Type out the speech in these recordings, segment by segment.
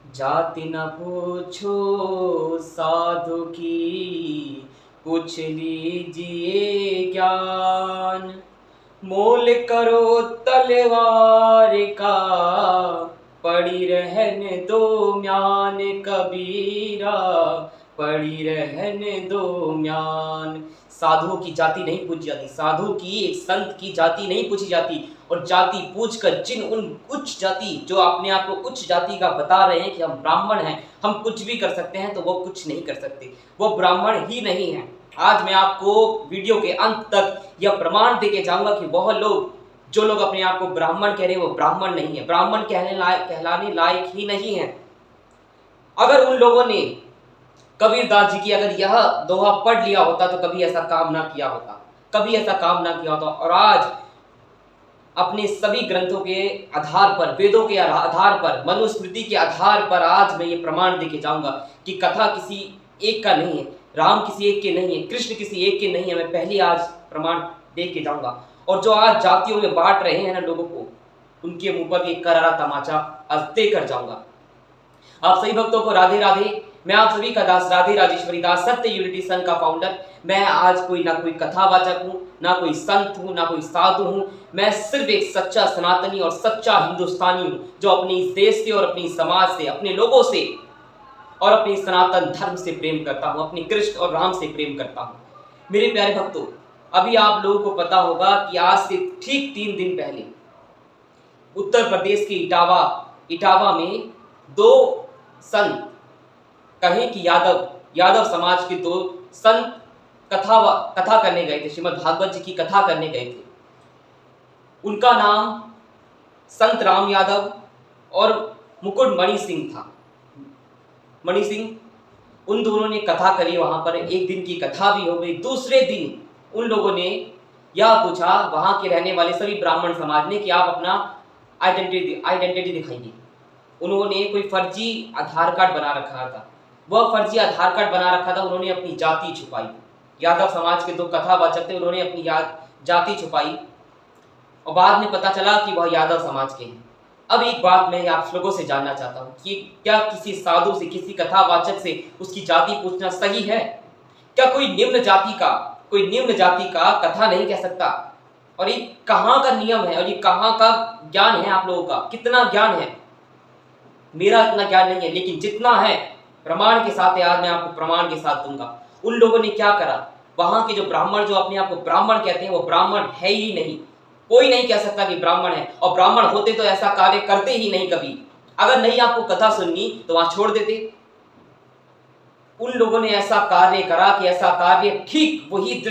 जाति न पूछो साधु की, पूछ लीजिए ज्ञान। मोल करो तलवार का, पड़ी रहने दो म्यान कबीरा, पड़ी रहने दो म्यान। साधुओं की जाति नहीं पूछी जाती, साधु की एक संत की जाति नहीं पूछी जाती। और जाति पूछकर जिन उन उच्च जाति जो अपने आप को उच्च जाति का बता रहे हैं कि हम ब्राह्मण हैं, हम कुछ भी कर सकते हैं, तो वो कुछ नहीं कर सकते, वो ब्राह्मण ही नहीं है। आज मैं आपको वीडियो के अंत तक यह प्रमाण देके जाऊंगा कि वह लोग जो लोग अपने आप को ब्राह्मण कह रहे हैं वो ब्राह्मण नहीं है, ब्राह्मण कहलाने लायक ही नहीं है। अगर उन लोगों ने कबीरदास जी की अगर यह दोहा पढ़ लिया होता तो कभी ऐसा काम ना किया होता, कभी ऐसा काम ना किया होता। और आज अपने सभी ग्रंथों के आधार पर, वेदों के आधार पर, मनुस्मृति के आधार पर आज मैं ये प्रमाण देके जाऊंगा कि कथा किसी एक का नहीं है, राम किसी एक के नहीं है, कृष्ण किसी एक के नहीं है। मैं पहले आज प्रमाण दे के जाऊंगा। और जो आज जातियों में बांट रहे हैं ना लोगों को, उनके मुंह पर एक करारा तमाचा आज देकर जाऊंगा। आप सभी भक्तों को राधे राधे। मैं आप सभी का दास राधे राजेश्वरी दास, सत्य यूनिटी संघ का फाउंडर। मैं आज कोई ना कोई कथावाचक हूँ, ना कोई संत हूँ, ना कोई साधु हूँ। मैं सिर्फ एक सच्चा सनातनी और सच्चा हिंदुस्तानी हूँ, जो अपने इस देश से और अपनी समाज से, अपने लोगों से और अपने सनातन धर्म से प्रेम करता हूँ, अपने कृष्ण और राम से प्रेम करता हूँ। मेरे प्यारे भक्तों, अभी आप लोगों को पता होगा कि आज से ठीक 3 दिन पहले उत्तर प्रदेश के इटावा में दो संत, कहें कि यादव समाज के दो संत कथा करने गए थे, श्रीमद् भागवत जी की कथा करने गए थे। उनका नाम संत राम यादव और मुकुट मणि सिंह था। मणि सिंह, उन दोनों ने कथा करी, वहां पर एक दिन की कथा भी हो गई। दूसरे दिन उन लोगों ने यह पूछा वहां के रहने वाले सभी ब्राह्मण समाज ने कि आप अपना आइडेंटिटी दिखाइए। उन्होंने कोई फर्जी आधार कार्ड बना रखा था, वह फर्जी आधार कार्ड बना रखा था, उन्होंने अपनी जाति छुपाई। यादव समाज के दो कथावाचक थे, उन्होंने अपनी जाति छुपाई और बाद में पता चला कि वह यादव समाज के हैं। अब एक बात मैं आप लोगों से जानना चाहता हूँ कि क्या किसी साधु से, किसी कथावाचक से उसकी जाति पूछना सही है? क्या कोई निम्न जाति का कथा नहीं कह सकता? और ये कहाँ का नियम है और ये कहाँ का ज्ञान है? आप लोगों का कितना ज्ञान है? मेरा इतना ज्ञान नहीं है, लेकिन जितना है प्रमाण के साथ है, आज मैं आपको प्रमाण के साथ दूंगा। उन लोगों ने क्या करा, वहां के जो ब्राह्मण, जो अपने आप को ब्राह्मण कहते हैं, वो ब्राह्मण है ही नहीं। कोई नहीं कह सकता कि ब्राह्मण है, और ब्राह्मण होते तो ऐसा कार्य करते ही नहीं कभी। अगर नहीं आपको कथा सुननी तो वहां छोड़ देते। उन लोगों ने ऐसा कार्य करा कि ऐसा कार्य, ठीक वही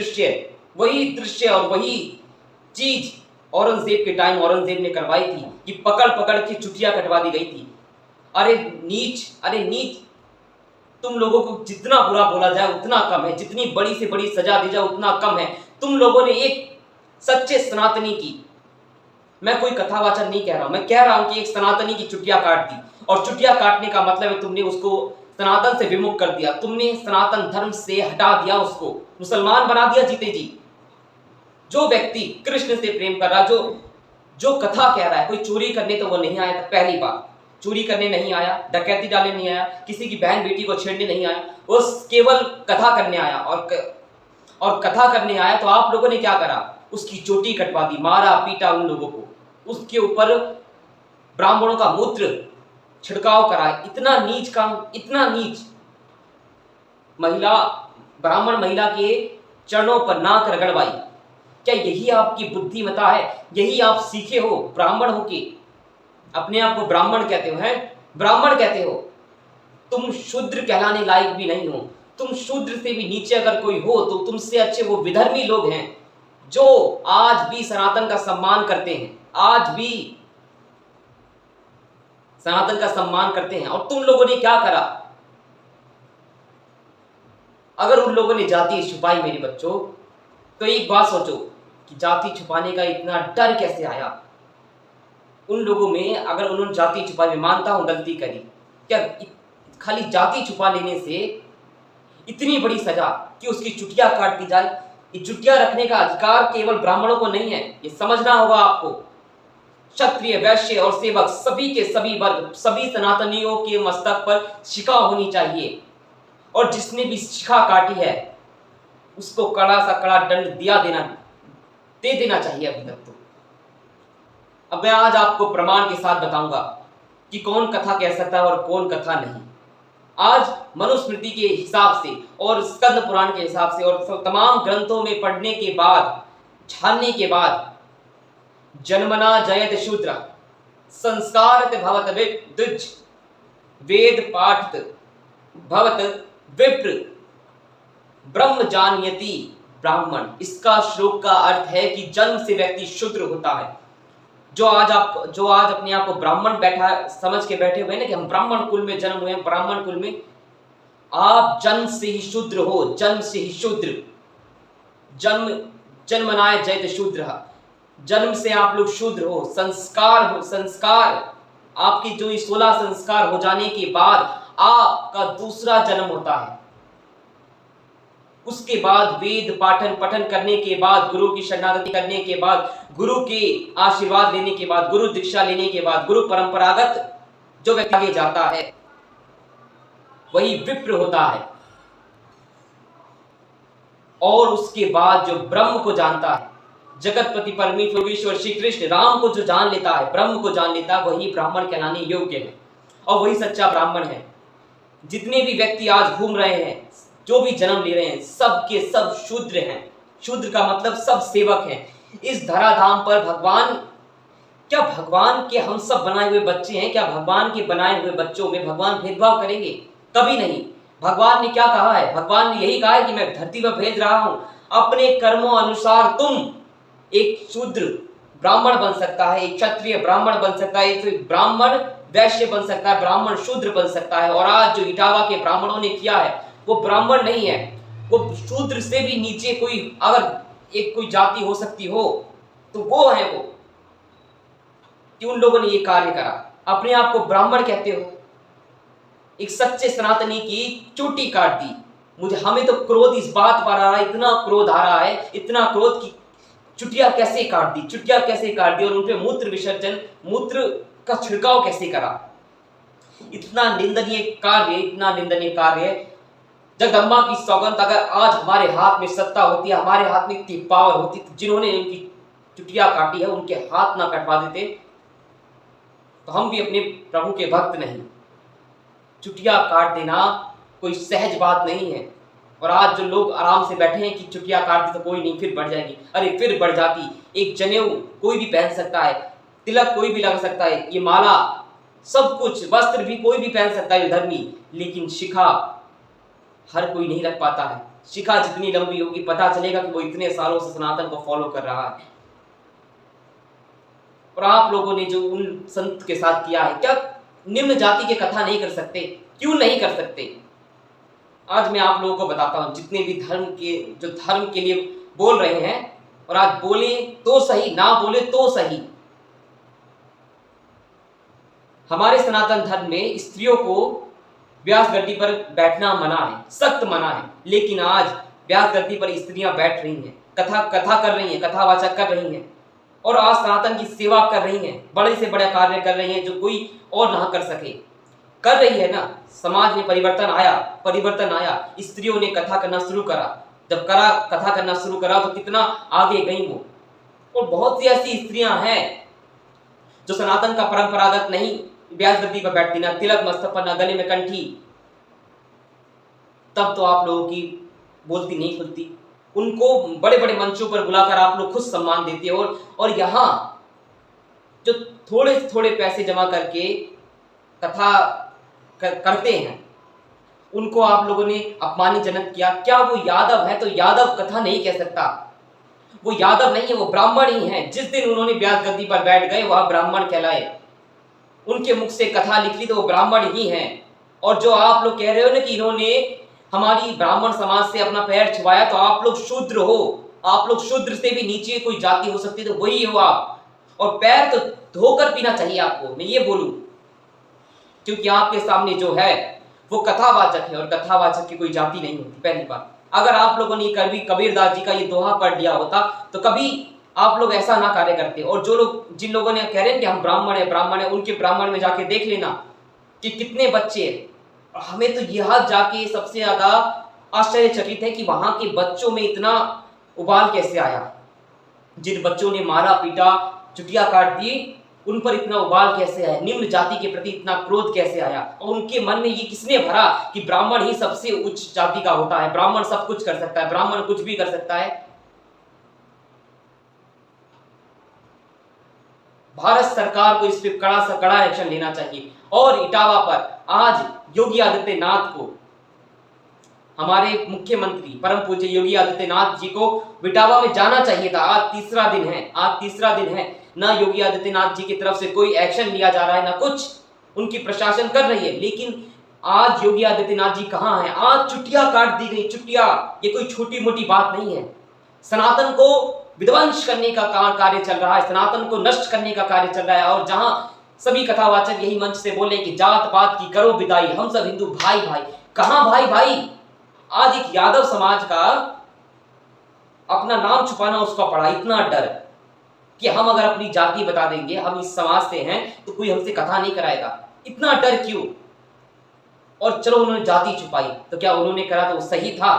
दृश्य और वही चीज औरंगजेब के टाइम औरंगजेब ने करवाई थी कि पकड़ पकड़ के चुटिया कटवा दी गई थी। अरे नीच, तुम लोगों को जितना बुरा बोला जाए उतना कम है, जितनी बड़ी से बड़ी सजा दी जाए उतना कम है। तुम लोगों ने एक सच्चे सनातनी की, मैं कोई कथावाचक नहीं कह रहा हूं, मैं कह रहा हूं कि एक सनातनी की चुटिया काट दी। और चुटिया काटने का मतलब है तुमने उसको सनातन से विमुख कर दिया, तुमने सनातन धर्म से हटा दिया, उसको मुसलमान बना दिया जीते जी। जो व्यक्ति कृष्ण से प्रेम कर रहा, जो कथा कह रहा है, कोई चोरी करने तो वो नहीं आया था, पहली बात चोरी करने नहीं आया, डकैती डालने नहीं आया, किसी की बहन बेटी को छेड़ने नहीं आया, वो केवल कथा करने आया। और कथा करने आया तो आप लोगों ने क्या करा, उसकी चोटी कटवा दी, मारा पीटा उन लोगों को, उसके ऊपर ब्राह्मणों का मूत्र छिड़काव करा। इतना नीच काम, इतना नीच। ब्राह्मण महिला के चरणों पर नाक रगड़वाई। क्या यही आपकी बुद्धिमता है? यही आप सीखे हो ब्राह्मण होके? अपने आप को ब्राह्मण कहते हो, हैं ब्राह्मण कहते हो? तुम शूद्र कहलाने लायक भी नहीं हो। तुम शूद्र से भी नीचे अगर कोई हो तो तुमसे अच्छे वो विधर्मी लोग हैं, जो आज भी सनातन का सम्मान करते हैं, आज भी सनातन का सम्मान करते हैं। और तुम लोगों ने क्या करा? अगर उन लोगों ने जाति छुपाई मेरे बच्चों, तो एक बात सोचो कि जाति छुपाने का इतना डर कैसे आया उन लोगों में? अगर उन्होंने जाति छुपाई, मैं मानता हूं गलती करी, क्या खाली जाति छुपा लेने से इतनी बड़ी सजा कि उसकी चुटिया काट दी जाए? ये चुटिया रखने का अधिकार केवल ब्राह्मणों को नहीं है, ये समझना होगा आपको। क्षत्रिय, वैश्य और सेवक सभी के सभी वर्ग, सभी सनातनियों के मस्तक पर शिखा होनी चाहिए। और जिसने भी शिखा काटी है उसको कड़ा सा कड़ा दंड दे देना चाहिए। अभी तक तो अब मैं आज आपको प्रमाण के साथ बताऊंगा कि कौन कथा कह सकता है और कौन कथा नहीं। आज मनुस्मृति के हिसाब से और स्कंद पुराण के हिसाब से और तमाम ग्रंथों में पढ़ने के बाद, छानने के बाद, जन्मना जयत शूद्र संस्कारत भवत द्विज वेद पाठत भवत विप्र ब्रह्म जानयति ब्राह्मण। इसका श्लोक का अर्थ है कि जन्म से व्यक्ति शूद्र होता है। जो आज अपने आप को ब्राह्मण बैठा समझ के बैठे हुए हैं ना कि हम ब्राह्मण कुल में जन्म हुए हैं, ब्राह्मण कुल में, आप जन्म से ही शूद्र हो, जन्म से ही शूद्र। जन्मनाय जयत शूद्र, जन्म से आप लोग शूद्र हो। संस्कार आपकी जो 16 संस्कार हो जाने के बाद आपका दूसरा जन्म होता है। उसके बाद वेद पठन करने के बाद, गुरु की शरणागति करने के बाद, गुरु के आशीर्वाद लेने के बाद, गुरु दीक्षा लेने के बाद, गुरु परंपरागत जो व्यक्ति आगे जाता है वही विप्र होता है। और उसके बाद जो ब्रह्म को जानता है, जगतपति परमेश्वर श्री कृष्ण राम को जो जान लेता है, ब्रह्म को जान लेता है, वही ब्राह्मण कहलाने योग्य है और वही सच्चा ब्राह्मण है। जितने भी व्यक्ति आज घूम रहे हैं, जो भी जन्म ले रहे हैं, सब के सब शूद्र हैं। शूद्र का मतलब सब सेवक हैं। इस धराधाम पर क्या भगवान के हम सब बनाए हुए बच्चे हैं? क्या भगवान के बनाए हुए बच्चों में भगवान भेदभाव करेंगे? कभी नहीं। भगवान ने क्या कहा है? भगवान ने यही कहा है कि मैं धरती पर भेज रहा हूं, अपने कर्मों अनुसार तुम एक शूद्र ब्राह्मण बन सकता है, एक क्षत्रिय ब्राह्मण बन सकता है, एक ब्राह्मण वैश्य बन सकता है, ब्राह्मण शूद्र बन सकता है। और आज जो इटावा के ब्राह्मणों ने किया है वो ब्राह्मण नहीं है, वो शूद्र से भी नीचे कोई अगर एक कोई जाति हो सकती हो तो वो है वो, कि उन लोगों ने ये कार्य करा। अपने आप को ब्राह्मण कहते हो, एक सच्चे सनातनी की चोटी काट दी। हमें तो क्रोध इस बात पर आ रहा है, इतना क्रोध आ रहा है, इतना क्रोध की चुटिया कैसे काट दी और उनपे मूत्र विसर्जन, मूत्र का छिड़काव कैसे करा। इतना निंदनीय कार्य। जगदम्बा की सौगंध, अगर आज हमारे हाथ में सत्ता होती है, हमारे हाथ में इतनी पावर होती, तो जिन्होंने इनकी चुटिया काटी है उनके हाथ ना कटवा देते तो हम भी अपने प्रभु के भक्त नहीं। चुटिया काट देना कोई सहज बात नहीं है। और आज जो लोग आराम से बैठे हैं कि चुटिया काट दी तो कोई नहीं, फिर बढ़ जाएगी। अरे फिर बढ़ जाती। एक जनेऊ कोई भी पहन सकता है, तिलक कोई भी लगा सकता है, ये माला, सब कुछ, वस्त्र भी कोई भी पहन सकता है धर्मी, लेकिन शिखा हर कोई नहीं रख पाता है। शिखा जितनी लंबी होगी पता चलेगा कि वो इतने सालों से सनातन को फॉलो कर रहा है। और आप लोगों ने जो उन संत के साथ किया है, क्या निम्न जाति के कथा नहीं कर सकते? क्यों नहीं कर सकते? आज मैं आप लोगों को बताता हूं, जितने भी धर्म के लिए बोल रहे हैं, और आज बोले तो सही, ना बोले तो सही। हमारे सनातन धर्म में स्त्रियों को व्यास गद्दी पर बैठना मना है, सख्त मना है। लेकिन आज व्यास गद्दी पर स्त्रियां बैठ रही हैं, कथा कर रही हैं, कथावाचक कर रही हैं, और आज सनातन की सेवा कर रही हैं, बड़े से बड़े कार्य कर रही हैं जो कोई और ना कर सके। कर रही है ना। समाज में परिवर्तन आया, स्त्रियों ने कथा करना शुरू करा। जब कथा करना शुरू करा तो कितना आगे गई वो। और बहुत सी ऐसी स्त्रियां हैं जो सनातन का परंपरागत नहीं व्यास गद्दी पर बैठती, ना तिलक मस्तक पर, ना गले में कंठी, तब तो आप लोगों की बोलती नहीं खुलती। उनको बड़े बड़े मंचों पर बुलाकर आप लोग खुद सम्मान देते हो, और यहाँ जो थोड़े थोड़े पैसे जमा करके कथा करते हैं उनको आप लोगों ने अपमानजनक किया। क्या वो यादव है तो यादव कथा नहीं कह सकता? वो यादव नहीं है, वो ब्राह्मण ही है। जिस दिन उन्होंने व्यास गद्दी पर बैठ गए वह ब्राह्मण कहलाए। उनके मुख से कथा निकली तो वो ब्राह्मण ही हैं। और जो आप लोग कह रहे हो ना कि इन्होंने हमारी ब्राह्मण समाज से अपना पैर छुपाया, तो आप लोग शूद्र हो। आप लोग शूद्र से भी नीचे कोई जाति हो सकती तो वही हो आप। और पैर तो धोकर पीना चाहिए आपको, मैं ये बोलूं, क्योंकि आपके सामने जो है वो कथावाचक है, और कथावाचक की कोई जाति नहीं होती। पहली बात, अगर आप लोगों ने कभी कबीरदास जी का ये दोहा पढ़ लिया होता तो कभी आप लोग ऐसा ना कार्य करते। और जो लोग, जिन लोगों ने कह रहे हैं कि हम ब्राह्मण है, उनके ब्राह्मण में जाके देख लेना कि कितने बच्चे हैं। हमें तो यहाँ जाके सबसे ज्यादा आश्चर्यचकित है कि वहां के बच्चों में इतना उबाल कैसे आया। जिन बच्चों ने मारा पीटा, चुटिया काट दी, उन पर इतना उबाल कैसे आया, निम्न जाति के प्रति इतना क्रोध कैसे आया, और उनके मन में ये किसने भरा कि ब्राह्मण ही सबसे उच्च जाति का होता है, ब्राह्मण सब कुछ कर सकता है, ब्राह्मण कुछ भी कर सकता है। भारत सरकार को इस पे कड़ा से कड़ा एक्शन लेना चाहिए। और इटावा पर आज योगी आदित्यनाथ को, हमारे मुख्यमंत्री परम पूज्य योगी आदित्यनाथ जी को इटावा में जाना चाहिए था। आज तीसरा दिन है, ना योगी आदित्यनाथ जी की तरफ से कोई एक्शन लिया जा रहा है, ना कुछ उनकी प्रशासन कर रही है। लेकिन आज योगी आदित्यनाथ जी कहां हैं? आज चुटिया काट दी गई, चुटिया। ये कोई छोटी मोटी बात नहीं है। सनातन को विध्वंस करने का कार्य चल रहा है, सनातन को नष्ट करने का कार्य चल रहा है। और जहां सभी कथावाचक यही मंच से बोले कि जात पात की करो विदाई, हम सब हिंदू भाई भाई। कहां भाई भाई? आज एक यादव समाज का अपना नाम छुपाना उसका पड़ा, इतना डर कि हम अगर अपनी जाति बता देंगे हम इस समाज से हैं तो कोई हमसे कथा नहीं कराएगा। इतना डर क्यों? और चलो उन्होंने जाति छुपाई, तो क्या उन्होंने करा तो वो सही था?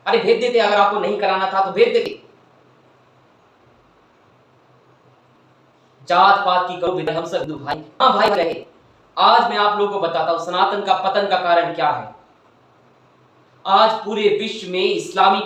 अरे भेज देते, अगर आपको नहीं कराना था तो भेज देते। जात पात की करो विदाई, हम सब हिंदू भाई, हाँ भाई रहे। आज मैं आप लोगों को बताता हूं सनातन का पतन का कारण क्या है। आज पूरे विश्व में इस्लामी